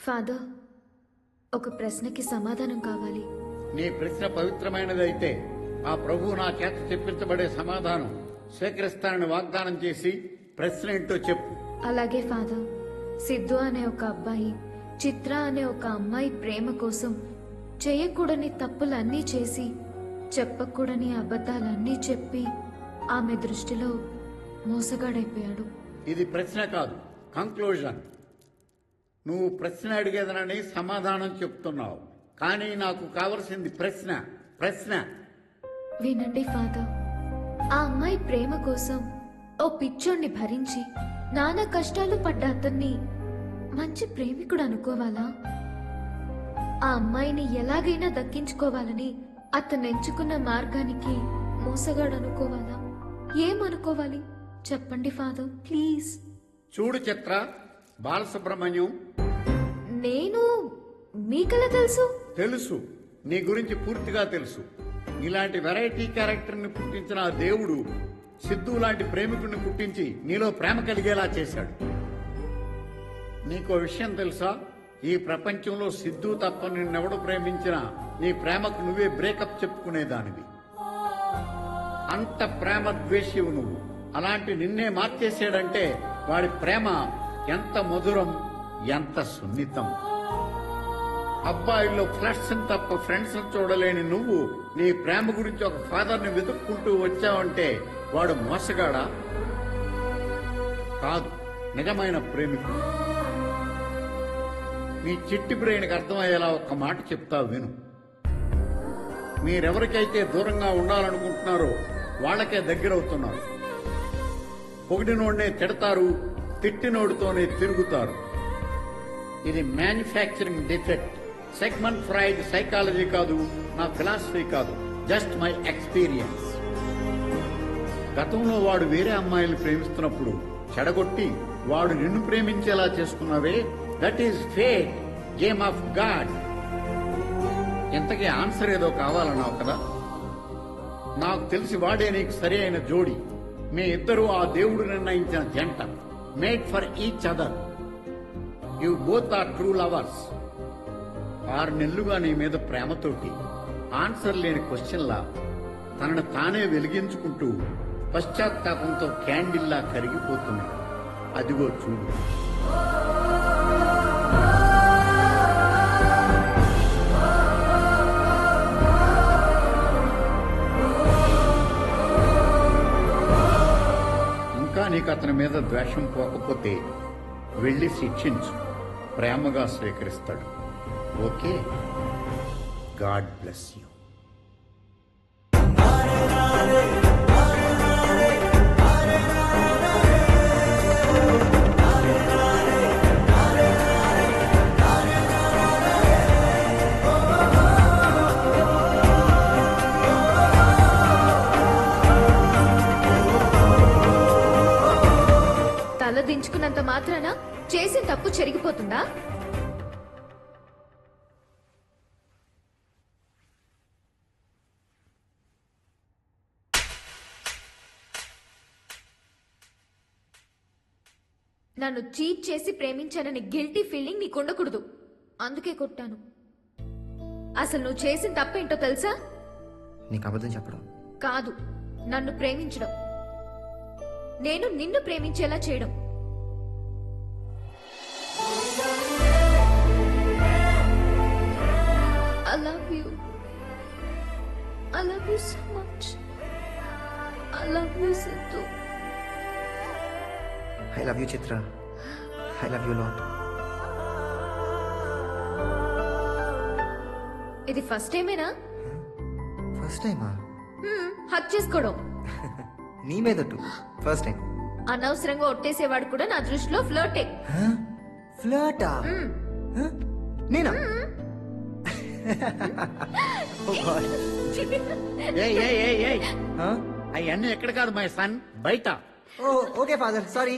Father, ఒక ప్రశ్నకి సమాధానం కావాలి. నీ ప్రశ్న పవిత్రమైనదైతే ఆ ప్రభువు నా చేత చెప్పించబడే సమాధానం స్వీకరిస్తానని వాగ్దానం చేసి ప్రశ్న ఏంటో చెప్పు. అలాగే ఫాదర్, సిద్ధు అనే ఒక అబ్బాయి చిత్ర అనే ఒక అమ్మాయి ప్రేమ కోసం చేయకూడని తప్పులన్నీ చేసి చెప్పకూడని అబద్ధాలన్నీ చెప్పి ఆమె దృష్టిలో మోసగాడైపోయాడు. ఇది ప్రశ్న కాదు, కంక్లూజన్. నువ్వు ప్రశ్న అడిగేదనని సమాధానం చెప్తున్నావు, కానీ నాకు కావలసింది ప్రశ్న. ప్రశ్న వినండి ఫాదర్, ఆ అమ్మాయి ప్రేమ కోసం ఓ పిచ్చోణ్ణి భరించి నానా కష్టాలు పడ్డ అతన్ని మంచి ప్రేమికుడు అనుకోవాలా? ఆ అమ్మాయిని ఎలాగైనా దక్కించుకోవాలని అతను ఎంచుకున్న మార్గానికి మోసగాడు అనుకోవాలా? ఏమనుకోవాలి చెప్పండి ఫాదర్, ప్లీజ్. చూడు చిత్ర, బాలసుబ్రహ్మణ్యం, నేను మీకెలా తెలుసు? తెలుసు, నీ గురించి పూర్తిగా తెలుసు. ఇలాంటి వెరైటీ క్యారెక్టర్ని పుట్టించిన ఆ దేవుడు సిద్ధు లాంటి ప్రేమికుడిని పుట్టించి నీలో ప్రేమ కలిగేలా చేశాడు. నీకో విషయం తెలుసా? ఈ ప్రపంచంలో సిద్ధు తప్ప నిన్నెవడు ప్రేమించినా నీ ప్రేమకు నువ్వే బ్రేకప్ చెప్పుకునేదానివి. అంత ప్రేమ ద్వేషివు నువ్వు. అలాంటి నిన్నే మార్చేసాడంటే వాడి ప్రేమ ఎంత మధురం, ఎంత సున్నితం. అబ్బాయిల్లో ఫ్లడ్స్ తప్ప ఫ్రెండ్స్ చూడలేని నువ్వు నీ ప్రేమ గురించి ఒక ఫాదర్ని వెతుక్కుంటూ వచ్చావంటే వాడు మోసగాడా? కాదు, నిజమైన ప్రేమికుడు. నీ చిట్టి బ్రెయిన్కి అర్థమయ్యేలా ఒక్క మాట చెప్తా విను. మీరెవరికైతే దూరంగా ఉండాలనుకుంటున్నారో వాళ్ళకే దగ్గరవుతున్నారు. పొగిడినోడ్నే తిడతారు, తిట్టినోడితోనే తిరుగుతారు. ఇది manufacturing defect. Segment Freud psychology కాదు, నా ఫిలాసఫీ కాదు, జస్ట్ మై ఎక్స్పీరియన్స్. గతంలో వాడు వేరే అమ్మాయిలు ప్రేమిస్తున్నప్పుడు చెడగొట్టి వాడు నిన్ను ప్రేమించేలా చేసుకున్నావే, that is fate, game of God. ఇంతకీ ఆన్సర్ ఏదో కావాలన్నావు కదా. నాకు తెలిసి వాడే నీకు సరి అయిన జోడి. మీ ఇద్దరూ ఆ దేవుడు నిర్ణయించిన జంట, made for each other. You both are true lovers. 6 నెలలుగా నీ మీద ప్రేమతోటి ఆన్సర్ లేని క్వశ్చన్లా తనను తానే వెలిగించుకుంటూ పశ్చాత్తాపంతో క్యాండిల్లా కరిగిపోతున్నాడు. అదిగో చూడు. ఇంకా నీకు అతని మీద ద్వేషం పోకపోతే వెళ్ళి శిక్షించు, ప్రేమగా స్వీకరిస్తాడు. Okay, God bless you. తల దించుకున్నంత మాత్రాన చేసిన తప్పు చెరిగిపోతుందా? నన్ను చీట్ చేసి ప్రేమించానని గిల్టీ ఫీలింగ్ నీకు ఉండకూడదు, అందుకే కొట్టాను. అసలు నువ్వు చేసిన తప్పేంటో తెలుసా? నీకు అబద్ధం చెప్పడం కాదు, నన్ను ప్రేమించడం, నేను నిన్ను ప్రేమించేలా చేయడం. I love you. I love you so much. I love you, Sidhu. I love you Chitra. I love you lot. ఇది ఫస్ట్ టైమేనా? ఫస్ట్ టైమా? హక్ చేసుకోవడం నీ మీదట్టు ఫస్ట్ టైం. అనవసరంగా ఒట్టేసేవాడు కూడా నా దృష్టిలో ఫ్లర్టే. ఫ్లర్టా? నేనా? అవన్నీ ఎక్కడ కాదు మై సన్, బయట. Okay father, sorry.